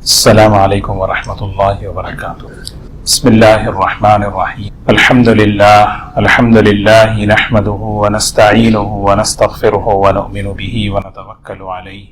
السلام علیکم ورحمۃ اللہ وبرکاتہ۔ بسم اللہ الرحمن الرحیم۔ الحمد للہ نحمده ونستعینه ونستغفره ونؤمن به ونتوکل علیہ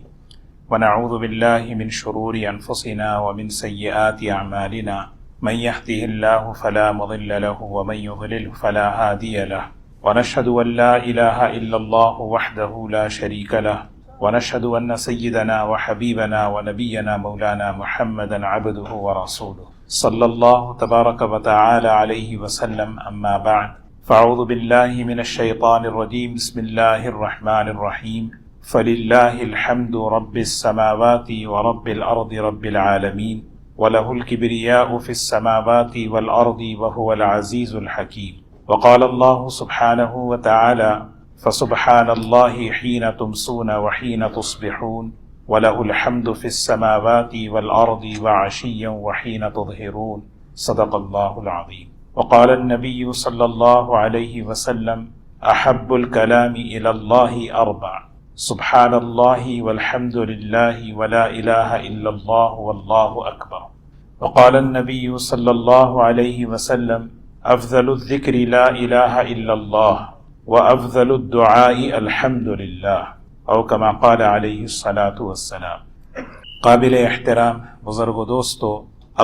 ونعوذ باللہ من شرور انفسنا ومن سیئات اعمالنا من يهده الله فلا مضل له ومن يضلل فلا هادی له ونشهد ان لا الہ الا اللہ وحده لا شریک له ونشهد أن سيدنا وحبيبنا ونبينا مولانا محمدا عبده ورسوله صلى الله تبارك وتعالى عليه وسلم أما بعد فأعوذ بالله من الشيطان الرجيم بسم الله الرحمن الرحيم فلله الحمد رب السماوات ورب الأرض رب العالمين وله الكبرياء في السماوات والأرض وهو العزيز الحكيم وقال الله سبحانه وتعالى فسبحان الله حين تمسون وحين تصبحون وله الحمد في السماوات والأرض وعشيا وحين تظهرون صدق الله العظيم وقال النبي صلى الله عليه وسلم أحب الكلام إلى الله أربع سبحان الله والحمد لله ولا إله إلا الله والله أكبر وقال النبي صلى الله عليه وسلم أفضل الذكر لا إله إلا الله وَأَفْضَلُ الدُّعَاءِ الْحَمْدُ لِلَّهِ او كما قال علیہ الصلاۃ والسلام۔ قابل احترام بزرگ و دوستو،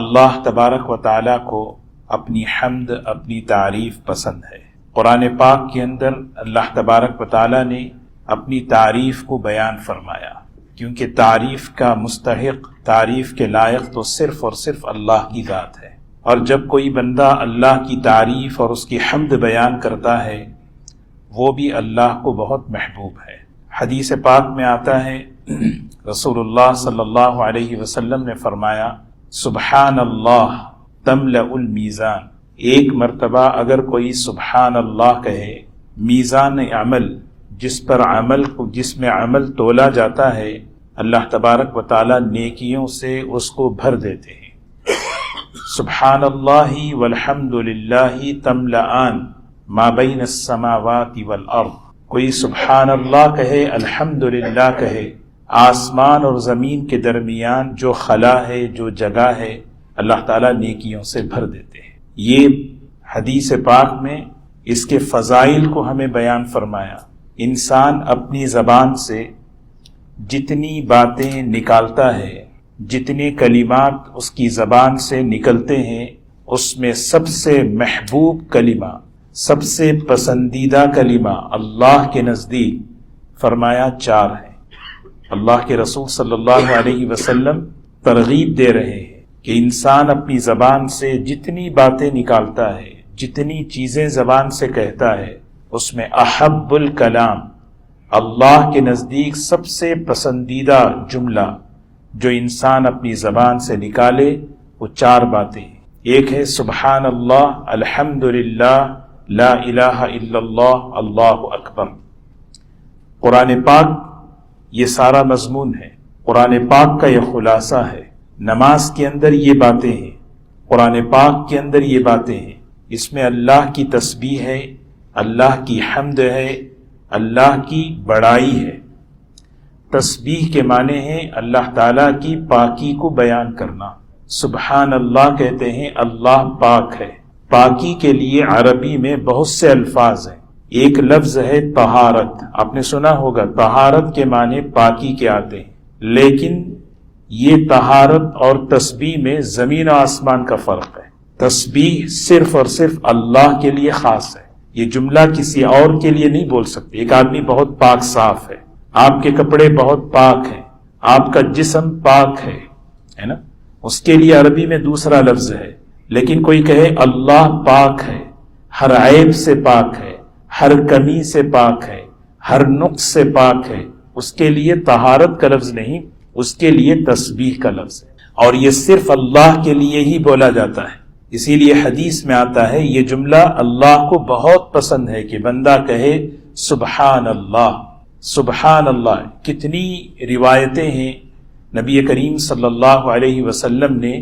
اللہ تبارک و تعالیٰ کو اپنی حمد، اپنی تعریف پسند ہے۔ قرآن پاک کے اندر اللہ تبارک و تعالیٰ نے اپنی تعریف کو بیان فرمایا، کیونکہ تعریف کا مستحق، تعریف کے لائق تو صرف اور صرف اللہ کی ذات ہے، اور جب کوئی بندہ اللہ کی تعریف اور اس کی حمد بیان کرتا ہے وہ بھی اللہ کو بہت محبوب ہے۔ حدیث پاک میں آتا ہے، رسول اللہ صلی اللہ علیہ وسلم نے فرمایا، سبحان اللہ تملأ المیزان، ایک مرتبہ اگر کوئی سبحان اللہ کہے، میزان عمل، جس میں عمل تولا جاتا ہے، اللہ تبارک و تعالی نیکیوں سے اس کو بھر دیتے ہیں۔ سبحان اللہ والحمد للہ تملأان ما بین السماوات والارض، کوئی سبحان اللہ کہے، الحمدللہ کہے، آسمان اور زمین کے درمیان جو خلا ہے، جو جگہ ہے، اللہ تعالیٰ نیکیوں سے بھر دیتے ہیں۔ یہ حدیث پاک میں اس کے فضائل کو ہمیں بیان فرمایا۔ انسان اپنی زبان سے جتنی باتیں نکالتا ہے، جتنے کلمات اس کی زبان سے نکلتے ہیں، اس میں سب سے محبوب کلمہ، سب سے پسندیدہ کلمہ اللہ کے نزدیک فرمایا 4 ہے۔ اللہ کے رسول صلی اللہ علیہ وسلم ترغیب دے رہے ہیں کہ انسان اپنی زبان سے جتنی باتیں نکالتا ہے، جتنی چیزیں زبان سے کہتا ہے، اس میں احب الکلام، اللہ کے نزدیک سب سے پسندیدہ جملہ جو انسان اپنی زبان سے نکالے وہ 4 باتیں۔ ایک ہے سبحان اللہ، الحمدللہ، لا الہ الا اللہ، اللہ اکبر۔ قرآن پاک یہ سارا مضمون ہے، قرآن پاک کا یہ خلاصہ ہے۔ نماز کے اندر یہ باتیں ہیں، قرآن پاک کے اندر یہ باتیں ہیں۔ اس میں اللہ کی تسبیح ہے، اللہ کی حمد ہے، اللہ کی بڑائی ہے۔ تسبیح کے معنی ہیں اللہ تعالیٰ کی پاکی کو بیان کرنا۔ سبحان اللہ کہتے ہیں اللہ پاک ہے۔ پاکی کے لیے عربی میں بہت سے الفاظ ہیں۔ ایک لفظ ہے طہارت، آپ نے سنا ہوگا طہارت کے معنی پاکی کے آتے ہیں، لیکن یہ طہارت اور تسبیح میں زمین و آسمان کا فرق ہے۔ تسبیح صرف اور صرف اللہ کے لیے خاص ہے، یہ جملہ کسی اور کے لیے نہیں بول سکتے۔ ایک آدمی بہت پاک صاف ہے، آپ کے کپڑے بہت پاک ہیں، آپ کا جسم پاک ہے نا، اس کے لیے عربی میں دوسرا لفظ ہے۔ لیکن کوئی کہے اللہ پاک ہے، ہر عیب سے پاک ہے، ہر کمی سے پاک ہے، ہر نقص سے پاک ہے، اس کے لیے طہارت کا لفظ نہیں، اس کے لیے تسبیح کا لفظ ہے، اور یہ صرف اللہ کے لیے ہی بولا جاتا ہے۔ اسی لیے حدیث میں آتا ہے یہ جملہ اللہ کو بہت پسند ہے کہ بندہ کہے سبحان اللہ، سبحان اللہ۔ کتنی روایتیں ہیں، نبی کریم صلی اللہ علیہ وسلم نے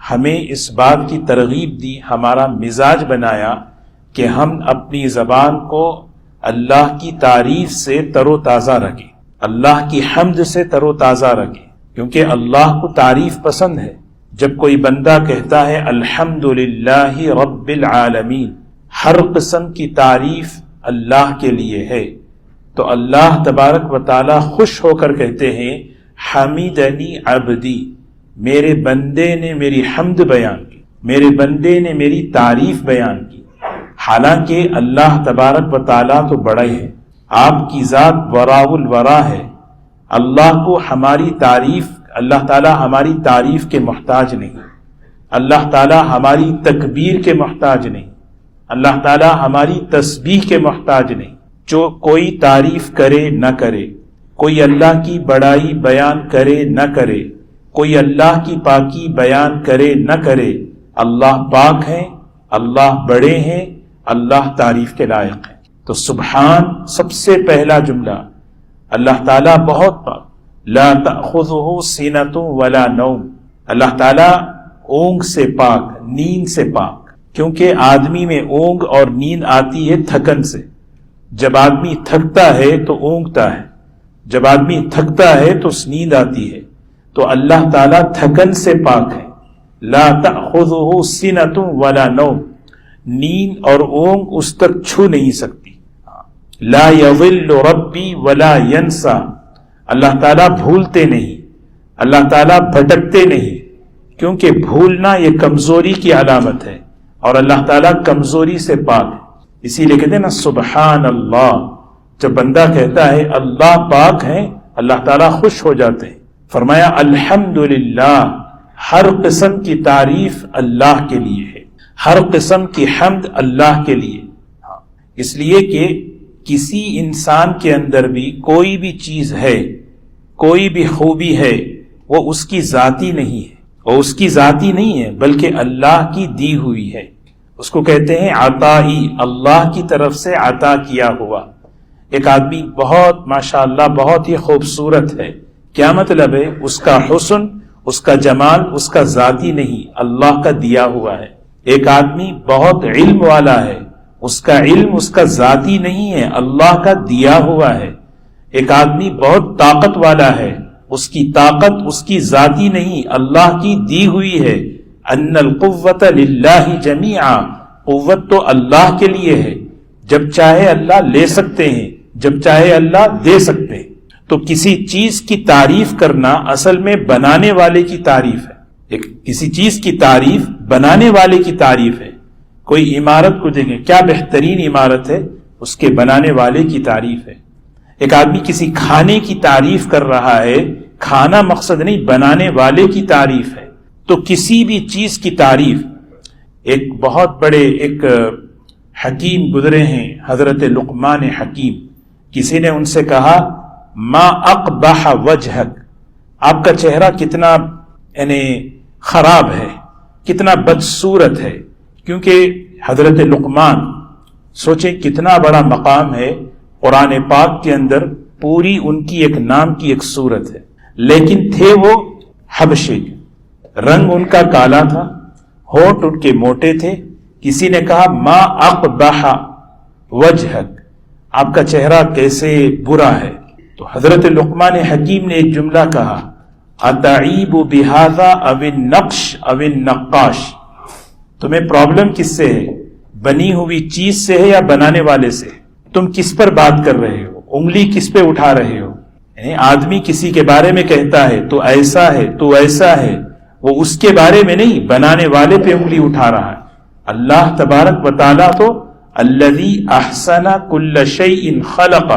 ہمیں اس بات کی ترغیب دی، ہمارا مزاج بنایا کہ ہم اپنی زبان کو اللہ کی تعریف سے تر و تازہ رکھیں، اللہ کی حمد سے تر و تازہ رکھیں۔ کیونکہ اللہ کو تعریف پسند ہے. جب کوئی بندہ کہتا ہے الحمدللہ رب العالمین، ہر قسم کی تعریف اللہ کے لیے ہے، تو اللہ تبارک و تعالی خوش ہو کر کہتے ہیں حمیدنی عبدی، میرے بندے نے میری حمد بیان کی، میرے بندے نے میری تعریف بیان کی. حالانکہ اللہ تبارک و تعالی تو بڑا ہی ہے، آپ کی ذات وراء الورا ہے. اللہ کو ہماری تعریف، اللہ تعالی ہماری تعریف کے محتاج نہیں، اللہ تعالی ہماری تکبیر کے محتاج نہیں، اللہ تعالی ہماری تسبیح کے محتاج نہیں. جو کوئی تعریف کرے نہ کرے، کوئی اللہ کی بڑائی بیان کرے نہ کرے، کوئی اللہ کی پاکی بیان کرے نہ کرے، اللہ پاک ہیں، اللہ بڑے ہیں، اللہ تعریف کے لائق ہیں. تو سبحان سب سے پہلا جملہ. اللہ تعالیٰ بہت پاک، لا تأخذہ سنۃ ولا نوم، اللہ تعالیٰ اونگ سے پاک، نیند سے پاک. کیونکہ آدمی میں اونگ اور نیند آتی ہے تھکن سے. جب آدمی تھکتا ہے تو اونگتا ہے، جب آدمی تھکتا ہے تو نیند آتی ہے. تو اللہ تعالیٰ تھکن سے پاک ہے. لا تأخذہ سنۃ ولا نوم، نیند اور اونگ اس تک چھو نہیں سکتی. لا یضل ربی ولا ینسا، اللہ تعالیٰ بھولتے نہیں، اللہ تعالیٰ بھٹکتے نہیں. کیونکہ بھولنا یہ کمزوری کی علامت ہے، اور اللہ تعالیٰ کمزوری سے پاک ہے. اسی لیے کہتے ہیں نا سبحان اللہ. جب بندہ کہتا ہے اللہ پاک ہے، اللہ تعالیٰ خوش ہو جاتے ہیں. فرمایا الحمدللہ، ہر قسم کی تعریف اللہ کے لیے ہے، ہر قسم کی حمد اللہ کے لیے. اس لیے کہ کسی انسان کے اندر بھی کوئی بھی چیز ہے، کوئی بھی خوبی ہے، وہ اس کی ذاتی نہیں ہے، وہ اس کی ذاتی نہیں ہے بلکہ اللہ کی دی ہوئی ہے. اس کو کہتے ہیں عطائی، اللہ کی طرف سے عطا کیا ہوا. ایک آدمی بہت ماشاءاللہ بہت ہی خوبصورت ہے، کیا مطلب ہے؟ اس کا حسن، اس کا جمال اس کا ذاتی نہیں، اللہ کا دیا ہوا ہے. ایک آدمی بہت علم والا ہے، اس کا علم اس کا ذاتی نہیں ہے، اللہ کا دیا ہوا ہے. ایک آدمی بہت طاقت والا ہے، اس کی طاقت اس کی ذاتی نہیں، اللہ کی دی ہوئی ہے. ان القوت للہ جمیعا، قوت تو اللہ کے لیے ہے. جب چاہے اللہ لے سکتے ہیں، جب چاہے اللہ دے سکتے ہیں. تو کسی چیز کی تعریف کرنا اصل میں بنانے والے کی تعریف ہے. کسی چیز کی تعریف بنانے والے کی تعریف ہے. کوئی عمارت کو دیکھیں، کیا بہترین عمارت ہے، اس کے بنانے والے کی تعریف ہے. ایک آدمی کسی کھانے کی تعریف کر رہا ہے، کھانا مقصد نہیں، بنانے والے کی تعریف ہے. تو کسی بھی چیز کی تعریف. ایک بہت بڑے ایک حکیم گزرے ہیں، حضرت لقمان حکیم. کسی نے ان سے کہا ما اقبح وجہک، آپ کا چہرہ کتنا یعنی خراب ہے، کتنا بدصورت ہے. کیونکہ حضرت لقمان سوچیں کتنا بڑا مقام ہے، قرآن پاک کے اندر پوری ان کی ایک نام کی ایک صورت ہے. لیکن تھے وہ حبشے، رنگ ان کا کالا تھا، ہونٹ ان کے موٹے تھے. کسی نے کہا ما اقبح وجہک، آپ کا چہرہ کیسے برا ہے. تو حضرت لقمان حکیم نے ایک جملہ کہا اتعیب بہذا او النقش او النقاش، تمہیں پرابلم کس سے ہے، بنی ہوئی چیز سے ہے یا بنانے والے سے؟ تم کس پر بات کر رہے ہو، انگلی کس پہ اٹھا رہے ہو؟ یعنی آدمی کسی کے بارے میں کہتا ہے تو ایسا ہے تو ایسا ہے، وہ اس کے بارے میں نہیں، بنانے والے پہ انگلی اٹھا رہا ہے. اللہ تبارک و تعالیٰ تو الذی احسن کل شیء خلق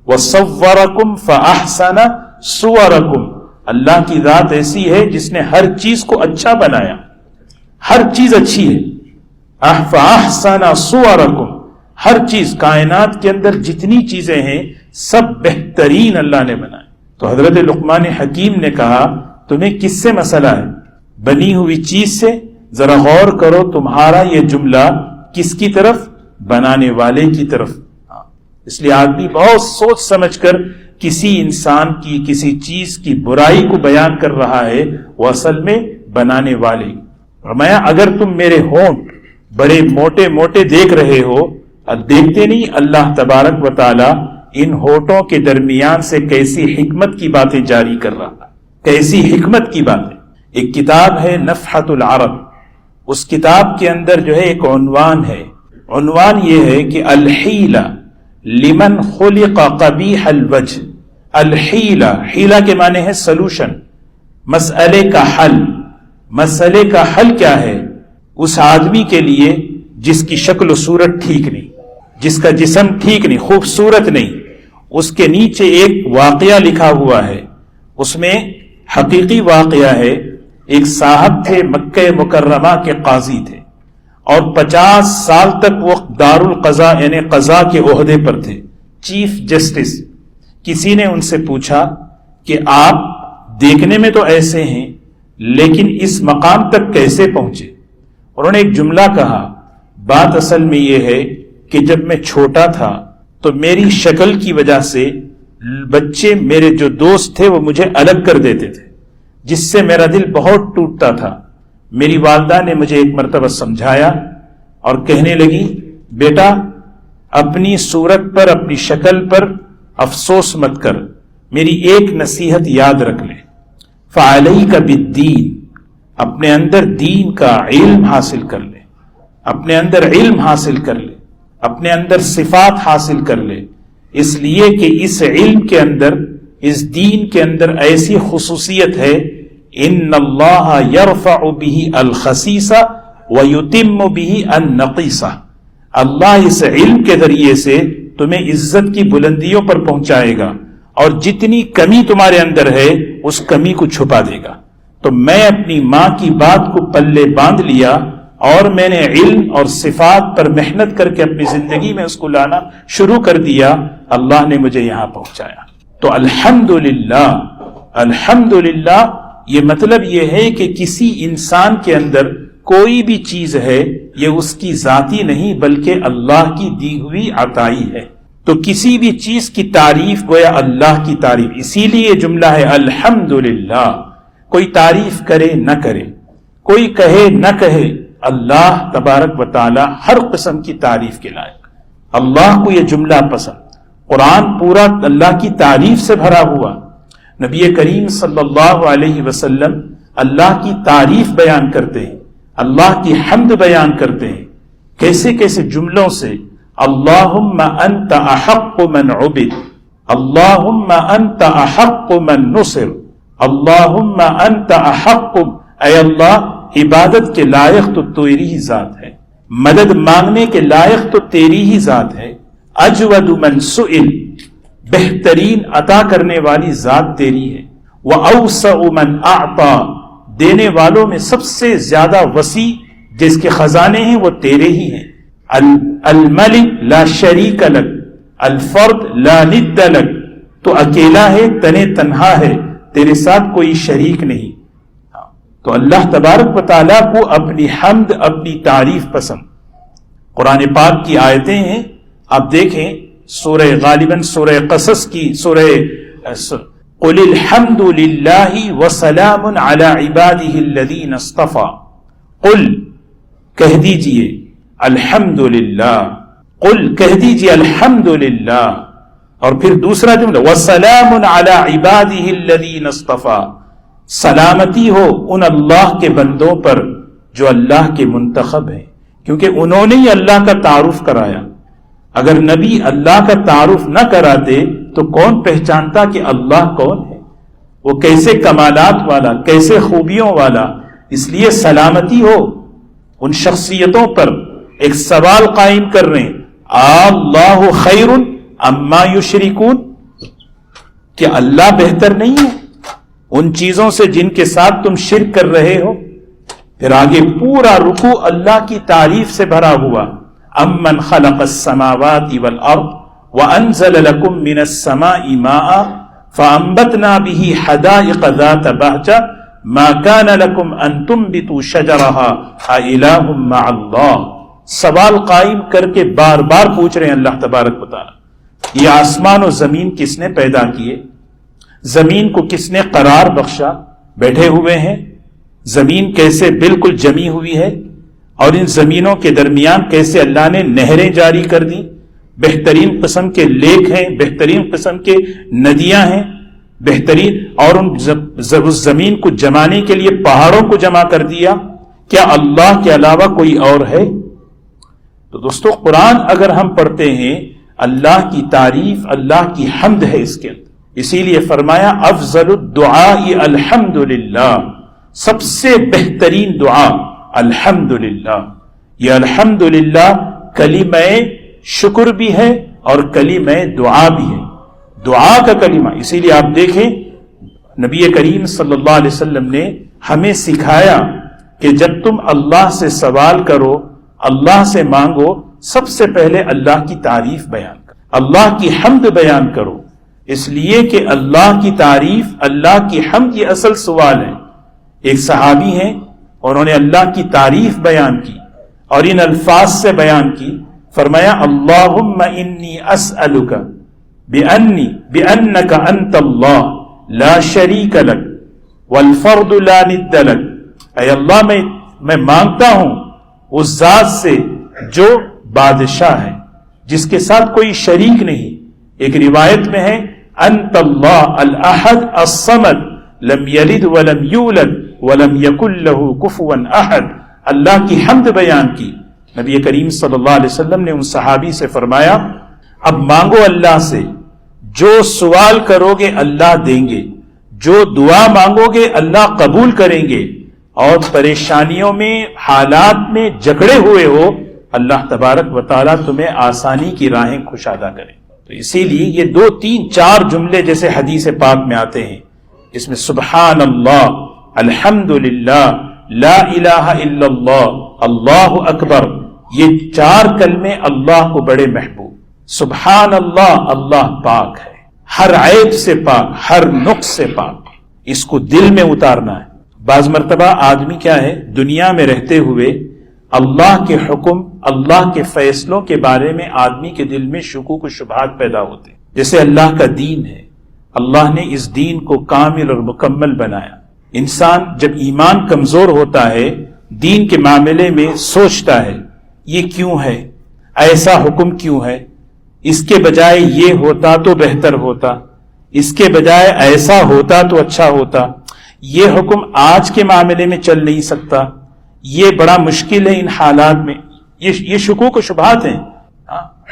وصورکم فاحسن صورکم، اللہ کی ذات ایسی ہے جس نے ہر چیز کو اچھا بنایا، ہر چیز اچھی ہے. فاحسن صورکم، ہر چیز کائنات کے اندر جتنی چیزیں ہیں سب بہترین اللہ نے بنائے. تو حضرت لقمان حکیم نے کہا تمہیں کس سے مسئلہ ہے، بنی ہوئی چیز سے؟ ذرا غور کرو تمہارا یہ جملہ کس کی طرف، بنانے والے کی طرف. اس لیے آدمی بہت سوچ سمجھ کر کسی انسان کی کسی چیز کی برائی کو بیان کر رہا ہے، وہ اصل میں بنانے والے. فرمایا اگر تم میرے ہونٹ بڑے موٹے موٹے دیکھ رہے ہو، اب دیکھتے نہیں اللہ تبارک و تعالی ان ہونٹوں کے درمیان سے کیسی حکمت کی باتیں جاری کر رہا ہے. کیسی حکمت کی بات ہے. ایک کتاب ہے نفحۃ العرب، اس کتاب کے اندر جو ہے ایک عنوان ہے. عنوان یہ ہے کہ الحیلہ لمن خلق قبیح الوجہ. الحیلہ، حیلہ کے معنی ہے سلوشن، مسئلے کا حل. مسئلے کا حل کیا ہے؟ اس آدمی کے لیے جس کی شکل و صورت ٹھیک نہیں، جس کا جسم ٹھیک نہیں، خوبصورت نہیں. اس کے نیچے ایک واقعہ لکھا ہوا ہے، اس میں حقیقی واقعہ ہے. ایک صاحب تھے، مکہ مکرمہ کے قاضی تھے، اور 50 سال تک وہ دارالقضاء یعنی قضاء کے عہدے پر تھے، چیف جسٹس. کسی نے ان سے پوچھا کہ آپ دیکھنے میں تو ایسے ہیں لیکن اس مقام تک کیسے پہنچے؟ انہوں نے ایک جملہ کہا، بات اصل میں یہ ہے کہ جب میں چھوٹا تھا تو میری شکل کی وجہ سے بچے، میرے جو دوست تھے، وہ مجھے الگ کر دیتے تھے، جس سے میرا دل بہت ٹوٹتا تھا. میری والدہ نے مجھے ایک مرتبہ سمجھایا اور کہنے لگی، بیٹا اپنی صورت پر، اپنی شکل پر افسوس مت کر، میری ایک نصیحت یاد رکھ لے، فعلیک بالدین، اپنے اندر دین کا علم حاصل کر لے، اپنے اندر علم حاصل کر لے، اپنے اندر صفات حاصل کر لے. اس لیے کہ اس علم کے اندر، اس دین کے اندر ایسی خصوصیت ہے، ان اللہ یرفع بہ الخسیس ویتم بہ النقیس. اللہ اس علم کے ذریعے سے تمہیں عزت کی بلندیوں پر پہنچائے گا، اور جتنی کمی تمہارے اندر ہے اس کمی کو چھپا دے گا. تو میں اپنی ماں کی بات کو پلے باندھ لیا اور میں نے علم اور صفات پر محنت کر کے اپنی زندگی میں اس کو لانا شروع کر دیا. اللہ نے مجھے یہاں پہنچایا. تو الحمدللہ، الحمدللہ یہ مطلب یہ ہے کہ کسی انسان کے اندر کوئی بھی چیز ہے یہ اس کی ذاتی نہیں بلکہ اللہ کی دی ہوئی عطائی ہے. تو کسی بھی چیز کی تعریف گویا اللہ کی تعریف. اسی لیے یہ جملہ ہے الحمدللہ. کوئی تعریف کرے نہ کرے، کوئی کہے نہ کہے، اللہ تبارک و تعالی ہر قسم کی تعریف کے لائق. اللہ کو یہ جملہ پسند. قرآن پورا اللہ کی تعریف سے بھرا ہوا. نبی کریم صلی اللہ علیہ وسلم اللہ کی تعریف بیان کرتے ہیں، اللہ کی حمد بیان کرتے ہیں. کیسے کیسے جملوں سے، اللہم انت احق من عبد، اللہم انت احق من نصر، اللہم انت احق. اے اللہ، عبادت کے لائق تو تیری ہی ذات ہے، مدد مانگنے کے لائق تو تیری ہی ذات ہے. اجود من سئل، بہترین عطا کرنے والی ذات تیری ہے. وأوسع من اعطا، دینے والوں میں سب سے زیادہ وسیع جس کے خزانے ہیں وہ تیرے ہی ہیں. الملک لا شریک لک، الفرد لا ند لک، تو اکیلا ہے، تنے تنہا ہے، تیرے ساتھ کوئی شریک نہیں. تو اللہ تبارک و تعالیٰ کو اپنی حمد، اپنی تعریف پسند. قرآن پاک کی آیتیں ہیں، آپ دیکھیں سورہ غالباً سورہ قصص کی، سورہ قل الحمد للہ وسلام علی عبادہ الذین اصطفیٰ. قل کہہ دیجئے الحمدللہ، قل کہہ دیجئے الحمدللہ. اور پھر دوسرا جملہ وسلام علی عبادہ الذین اصطفیٰ، سلامتی ہو ان اللہ کے بندوں پر جو اللہ کے منتخب ہیں، کیونکہ انہوں نے ہی اللہ کا تعارف کرایا. اگر نبی اللہ کا تعارف نہ کراتے تو کون پہچانتا کہ اللہ کون ہے، وہ کیسے کمالات والا، کیسے خوبیوں والا. اس لیے سلامتی ہو ان شخصیتوں پر. ایک سوال قائم کر رہے ہیں، اللہ خیر اما یشرکون، کہ اللہ بہتر نہیں ہے ان چیزوں سے جن کے ساتھ تم شرک کر رہے ہو. پھر آگے پورا رکوع اللہ کی تعریف سے بھرا ہوا. امن خلق السماوات والارض وانزل لكم من السماء ماء فانبتنا به حدائق ذات بهجة ما كان لكم ان تنبتوا شجرها أإله مع الله. سوال قائم کر کے بار بار پوچھ رہے ہیں اللہ تبارک و تعالی، یہ آسمان و زمین کس نے پیدا کیے؟ زمین کو کس نے قرار بخشا؟ بیٹھے ہوئے ہیں. زمین کیسے بالکل جمی ہوئی ہے، اور ان زمینوں کے درمیان کیسے اللہ نے نہریں جاری کر دی. بہترین قسم کے لیک ہیں، بہترین قسم کے ندیاں ہیں. بہترین، اور اس زمین کو جمانے کے لیے پہاڑوں کو جمع کر دیا، کیا اللہ کے علاوہ کوئی اور ہے؟ تو دوستو قرآن اگر ہم پڑھتے ہیں، اللہ کی تعریف، اللہ کی حمد ہے اس کے اندر، اسی لیے فرمایا افضل الدعاء الحمدللہ، سب سے بہترین دعا الحمدللہ۔ یہ الحمدللہ کلمہ شکر بھی ہے اور کلمہ دعا بھی ہے، دعا کا کلمہ۔ اسی لیے آپ دیکھیں نبی کریم صلی اللہ علیہ وسلم نے ہمیں سکھایا کہ جب تم اللہ سے سوال کرو، اللہ سے مانگو، سب سے پہلے اللہ کی تعریف بیان کرو، اللہ کی حمد بیان کرو، اس لیے کہ اللہ کی تعریف، اللہ کی حمد یہ اصل سوال ہے۔ ایک صحابی ہیں، انہوں نے اللہ کی تعریف بیان کی اور ان الفاظ سے بیان کی، فرمایا اللہم انی اسألک بأنک انت اللہ لا شریک لک والفرد لا ند لک، اے اللہ میں مانگتا ہوں اس ذات سے جو بادشاہ ہے، جس کے ساتھ کوئی شریک نہیں۔ ایک روایت میں ہے انت اللہ الاحد الصمد لم یلد ولم یولد ولم یکن لہ کفوا احد۔ اللہ کی حمد بیان کی۔ نبی کریم صلی اللہ علیہ وسلم نے ان صحابی سے فرمایا اب مانگو اللہ سے، جو سوال کرو گے اللہ دیں گے، جو دعا مانگو گے اللہ قبول کریں گے، اور پریشانیوں میں، حالات میں جکڑے ہوئے ہو، اللہ تبارک و تعالیٰ تمہیں آسانی کی راہیں کشادہ کرے۔ تو اسی لیے یہ 2 3 4 جملے جیسے حدیث پاک میں آتے ہیں، اس میں سبحان اللہ، الحمدللہ، لا الہ الا اللہ، اللہ اکبر، یہ 4 کلمے اللہ کو بڑے محبوب۔ سبحان اللہ، اللہ پاک ہے، ہر عیب سے پاک، ہر نقص سے پاک، اس کو دل میں اتارنا ہے۔ بعض مرتبہ آدمی کیا ہے، دنیا میں رہتے ہوئے اللہ کے حکم، اللہ کے فیصلوں کے بارے میں آدمی کے دل میں شکوک و شبہات پیدا ہوتے ہیں۔ جیسے اللہ کا دین ہے، اللہ نے اس دین کو کامل اور مکمل بنایا۔ انسان جب ایمان کمزور ہوتا ہے، دین کے معاملے میں سوچتا ہے یہ کیوں ہے، ایسا حکم کیوں ہے، اس کے بجائے یہ ہوتا تو بہتر ہوتا، اس کے بجائے ایسا ہوتا تو اچھا ہوتا، یہ حکم آج کے معاملے میں چل نہیں سکتا، یہ بڑا مشکل ہے ان حالات میں۔ یہ شکوک و شبہات ہیں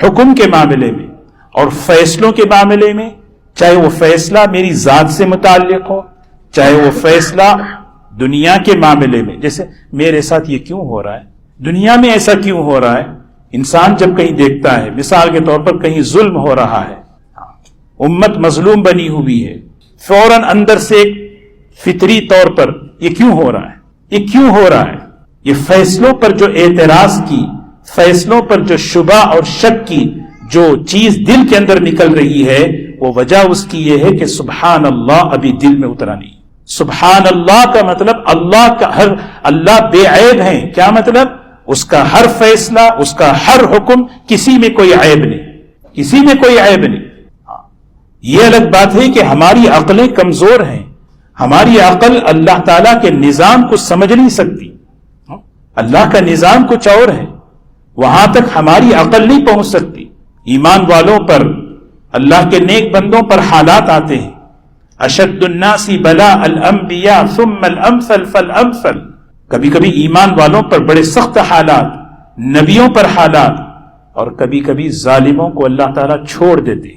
حکم کے معاملے میں اور فیصلوں کے معاملے میں، چاہے وہ فیصلہ میری ذات سے متعلق ہو، چاہے وہ فیصلہ دنیا کے معاملے میں، جیسے میرے ساتھ یہ کیوں ہو رہا ہے، دنیا میں ایسا کیوں ہو رہا ہے۔ انسان جب کہیں دیکھتا ہے، مثال کے طور پر کہیں ظلم ہو رہا ہے، امت مظلوم بنی ہوئی ہے، فوراً اندر سے ایک فطری طور پر یہ کیوں ہو رہا ہے، یہ کیوں ہو رہا ہے، یہ فیصلوں پر جو اعتراض کی، فیصلوں پر جو شبہ اور شک کی جو چیز دل کے اندر نکل رہی ہے، وہ وجہ اس کی یہ ہے کہ سبحان اللہ ابھی دل میں اترا نہیں۔ سبحان اللہ کا مطلب اللہ بے عیب ہیں، کیا مطلب؟ اس کا ہر فیصلہ، اس کا ہر حکم، کسی میں کوئی عیب نہیں، کسی میں کوئی عیب نہیں۔ یہ الگ بات ہے کہ ہماری عقلیں کمزور ہیں، ہماری عقل اللہ تعالیٰ کے نظام کو سمجھ نہیں سکتی، اللہ کا نظام کچھ اور ہے، وہاں تک ہماری عقل نہیں پہنچ سکتی۔ ایمان والوں پر، اللہ کے نیک بندوں پر حالات آتے ہیں، اشد الناس بلاء الانبیاء ثم الامثل فالامثل، کبھی کبھی ایمان والوں پر بڑے سخت حالات، نبیوں پر حالات، اور کبھی کبھی ظالموں کو اللہ تعالیٰ چھوڑ دیتے۔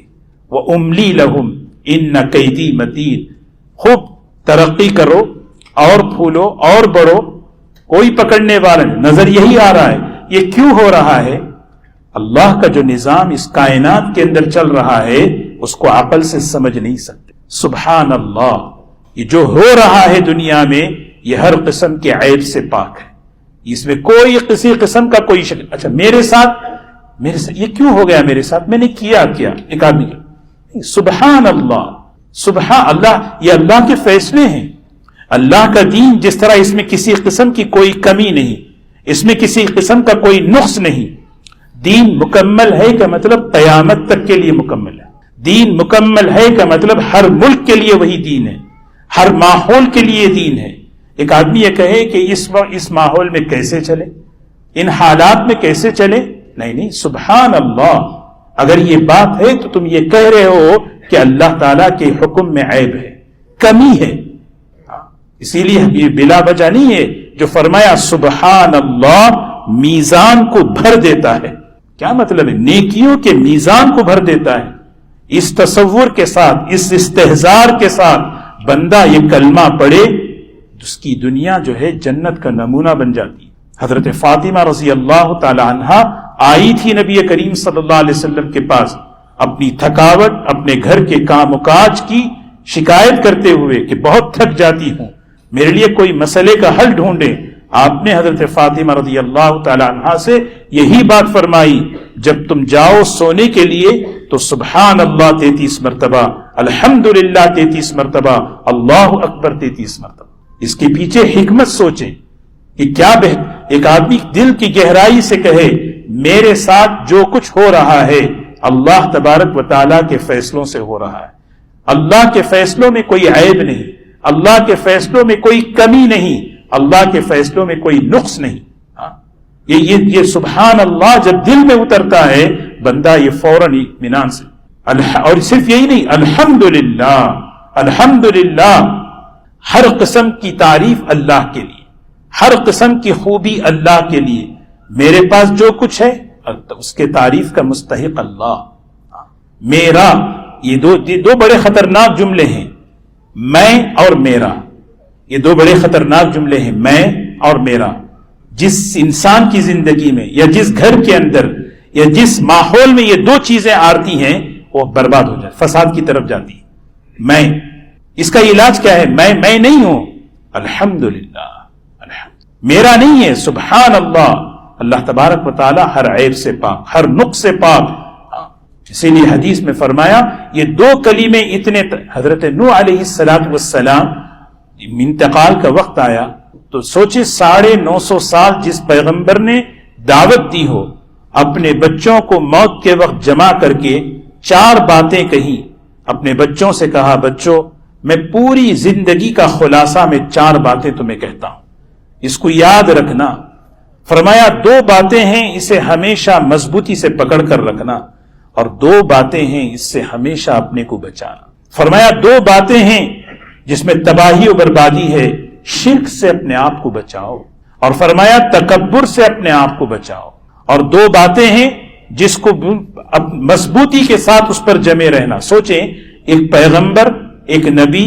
وَأُمْلِي لَهُمْ إِنَّ كَيْدِي مَتِينٌ، خوب ترقی کرو اور پھولو اور بڑھو، کوئی پکڑنے والا نہیں۔ نظر یہی آ رہا ہے یہ کیوں ہو رہا ہے، اللہ کا جو نظام اس کائنات کے اندر چل رہا ہے اس کو عقل سے سمجھ نہیں سکتے۔ سبحان اللہ، یہ جو ہو رہا ہے دنیا میں یہ ہر قسم کے عیب سے پاک ہے، اس میں کوئی کسی قسم کا کوئی شک۔ اچھا میرے ساتھ یہ کیوں ہو گیا، میرے ساتھ میں نے کیا ایک آدمی کا، سبحان اللہ، سبحان اللہ، یہ اللہ کے فیصلے ہیں۔ اللہ کا دین جس طرح اس میں کسی قسم کی کوئی کمی نہیں، اس میں کسی قسم کا کوئی نقص نہیں۔ دین مکمل ہے کا مطلب قیامت تک کے لیے مکمل ہے، دین مکمل ہے کا مطلب ہر ملک کے لیے وہی دین ہے، ہر ماحول کے لیے دین ہے۔ ایک آدمی یہ کہے کہ اس ماحول میں کیسے چلے، ان حالات میں کیسے چلے، نہیں، سبحان اللہ، اگر یہ بات ہے تو تم یہ کہہ رہے ہو کہ اللہ تعالیٰ کے حکم میں عیب ہے، کمی ہے. اسی لیے یہ بلا وجہ نہیں ہے جو فرمایا سبحان اللہ میزان کو بھر دیتا ہے. کیا مطلب ہے؟ نیکیوں کے میزان کو بھر دیتا ہے. اس تصور کے ساتھ، اس استحضار کے ساتھ بندہ یہ کلمہ پڑھے، اس کی دنیا جو ہے جنت کا نمونہ بن جاتی ہے. حضرت فاطمہ رضی اللہ تعالی عنہا آئی تھی نبی کریم صلی اللہ علیہ وسلم کے پاس اپنی تھکاوٹ، اپنے گھر کے کام و کاج کی شکایت کرتے ہوئے کہ بہت تھک جاتی ہوں، میرے لیے کوئی مسئلے کا حل ڈھونڈیں. آپ نے حضرت فاطمہ رضی اللہ تعالی عنہا سے یہی بات فرمائی، جب تم جاؤ سونے کے لیے تو سبحان اللہ 33 مرتبہ، الحمدللہ 33 مرتبہ، اللہ اکبر 33 مرتبہ. اس کے پیچھے حکمت سوچیں کہ کیا ایک آدمی دل کی گہرائی سے کہے میرے ساتھ جو کچھ ہو رہا ہے اللہ تبارک و تعالیٰ کے فیصلوں سے ہو رہا ہے، اللہ کے فیصلوں میں کوئی عیب نہیں، اللہ کے فیصلوں میں کوئی کمی نہیں، اللہ کے فیصلوں میں کوئی نقص نہیں. یہ سبحان اللہ جب دل میں اترتا ہے بندہ یہ فوراً اطمینان سے، اور صرف یہی نہیں، الحمدللہ الحمدللہ، ہر قسم کی تعریف اللہ کے لیے، ہر قسم کی خوبی اللہ کے لیے. میرے پاس جو کچھ ہے اس کے تعریف کا مستحق اللہ. میرا، یہ دو بڑے خطرناک جملے ہیں، میں اور میرا. یہ دو بڑے خطرناک جملے ہیں، میں اور میرا. جس انسان کی زندگی میں یا جس گھر کے اندر یا جس ماحول میں یہ دو چیزیں آتی ہیں وہ برباد ہو جائے، فساد کی طرف جاتی ہے. میں، اس کا علاج کیا ہے؟ میں نہیں ہوں، الحمدللہ میرا نہیں ہے، سبحان اللہ. اللہ تبارک و تعالی ہر عیب سے پاک، ہر نقص سے پاک. اسی لیے حدیث میں فرمایا یہ دو کلمے اتنے، حضرت نوح علیہ السلام انتقال کا وقت آیا تو سوچے 950 سال جس پیغمبر نے دعوت دی ہو، اپنے بچوں کو موت کے وقت جمع کر کے 4 باتیں کہیں. اپنے بچوں سے کہا بچوں میں پوری زندگی کا خلاصہ میں 4 باتیں تمہیں کہتا ہوں، اس کو یاد رکھنا. فرمایا 2 باتیں ہیں اسے ہمیشہ مضبوطی سے پکڑ کر رکھنا، اور 2 باتیں ہیں اس سے ہمیشہ اپنے کو بچانا. فرمایا 2 باتیں ہیں جس میں تباہی و بربادی ہے، شرک سے اپنے آپ کو بچاؤ، اور فرمایا تکبر سے اپنے آپ کو بچاؤ. اور 2 باتیں ہیں جس کو مضبوطی کے ساتھ اس پر جمے رہنا. سوچیں ایک پیغمبر، ایک نبی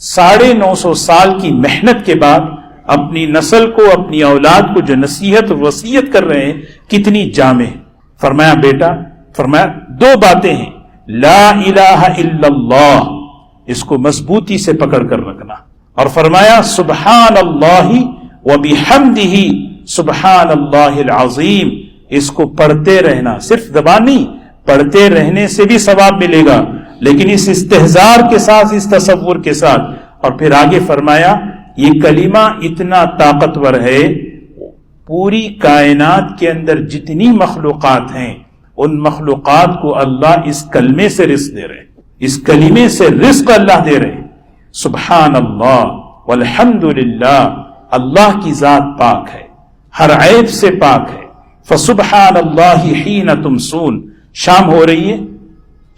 950 سال کی محنت کے بعد اپنی نسل کو، اپنی اولاد کو جو نصیحت و وصیت کر رہے ہیں کتنی جامع. فرمایا بیٹا، فرمایا 2 باتیں ہیں، لا الہ الا اللہ، اس کو مضبوطی سے پکڑ کر رکھنا، اور فرمایا سبحان اللہ وبحمدہ سبحان اللہ العظیم، اس کو پڑھتے رہنا. صرف زبان نہیں، پڑھتے رہنے سے بھی ثواب ملے گا، لیکن اس استحضار کے ساتھ، اس تصور کے ساتھ. اور پھر آگے فرمایا یہ کلمہ اتنا طاقتور ہے، پوری کائنات کے اندر جتنی مخلوقات ہیں ان مخلوقات کو اللہ اس کلمے سے رزق دے رہے ہیں، اس کلمے سے رزق اللہ دے رہے ہیں. سبحان اللہ والحمدللہ، اللہ کی ذات پاک ہے، ہر عیب سے پاک ہے. فسبحان اللہ حین تمسون، شام ہو رہی ہے،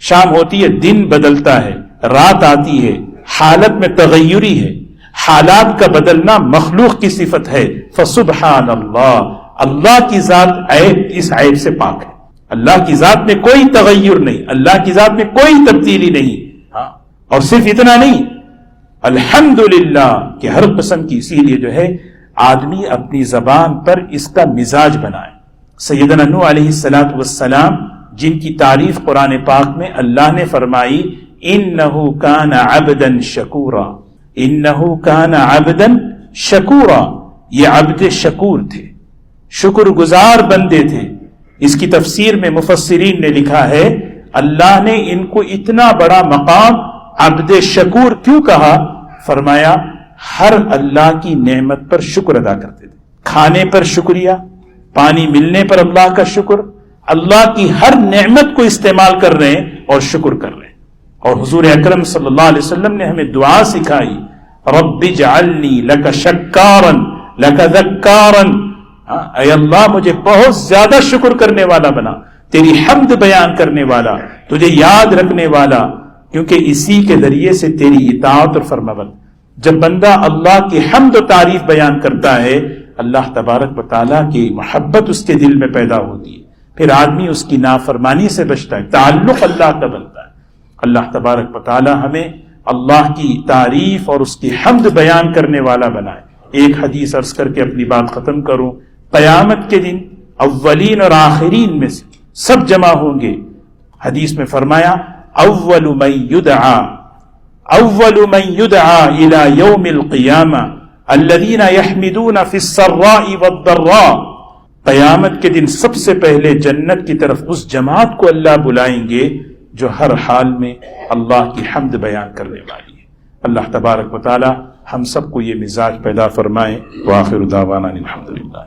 شام ہوتی ہے، دن بدلتا ہے، رات آتی ہے، حالت میں تغیری ہے، حالات کا بدلنا مخلوق کی صفت ہے. فسبحان اللہ، اللہ کی ذات عیب، اس عیب سے پاک ہے. اللہ کی ذات میں کوئی تغیر نہیں، اللہ کی ذات میں کوئی تبدیلی نہیں. اور صرف اتنا نہیں، الحمدللہ کہ ہر قسم کی. اسی لیے جو ہے آدمی اپنی زبان پر اس کا مزاج بنائے. سیدنا نوح علیہ السلام جن کی تعریف قرآن پاک میں اللہ نے فرمائی انہ کان عبدا شکورا، انہ کان عبدا شکورا، یہ عبد شکور تھے، شکر گزار بندے تھے. اس کی تفسیر میں مفسرین نے لکھا ہے اللہ نے ان کو اتنا بڑا مقام عبد شکور کیوں کہا؟ فرمایا ہر اللہ کی نعمت پر شکر ادا کرتے تھے. کھانے پر شکریہ، پانی ملنے پر اللہ کا شکر، اللہ کی ہر نعمت کو استعمال کر رہے ہیں اور شکر کر رہے ہیں. اور حضور اکرم صلی اللہ علیہ وسلم نے ہمیں دعا سکھائی، رب اجعلنی لک شکارا لک ذکارا، اے اللہ مجھے بہت زیادہ شکر کرنے والا بنا، تیری حمد بیان کرنے والا، تجھے یاد رکھنے والا، کیونکہ اسی کے ذریعے سے تیری اطاعت اور فرمانبرداری. جب بندہ اللہ کی حمد و تعریف بیان کرتا ہے، اللہ تبارک و تعالیٰ کی محبت اس کے دل میں پیدا ہوتی ہے، پھر آدمی اس کی نافرمانی سے بچتا ہے، تعلق اللہ کا بنتا ہے. اللہ تبارک و تعالیٰ ہمیں اللہ کی تعریف اور اس کی حمد بیان کرنے والا بنائے. ایک حدیث عرض کر کے اپنی بات ختم کروں. قیامت کے دن اولین اور آخرین میں سے سب جمع ہوں گے. حدیث میں فرمایا اول من یدعا الى یوم القیامہ الذین یحمدون فی السراء والضراء. قیامت کے دن سب سے پہلے جنت کی طرف اس جماعت کو اللہ بلائیں گے جو ہر حال میں اللہ کی حمد بیان کرنے والی ہے. اللہ تبارک و تعالی ہم سب کو یہ مزاج پیدا فرمائے. وآخر دعوانا الحمدللہ.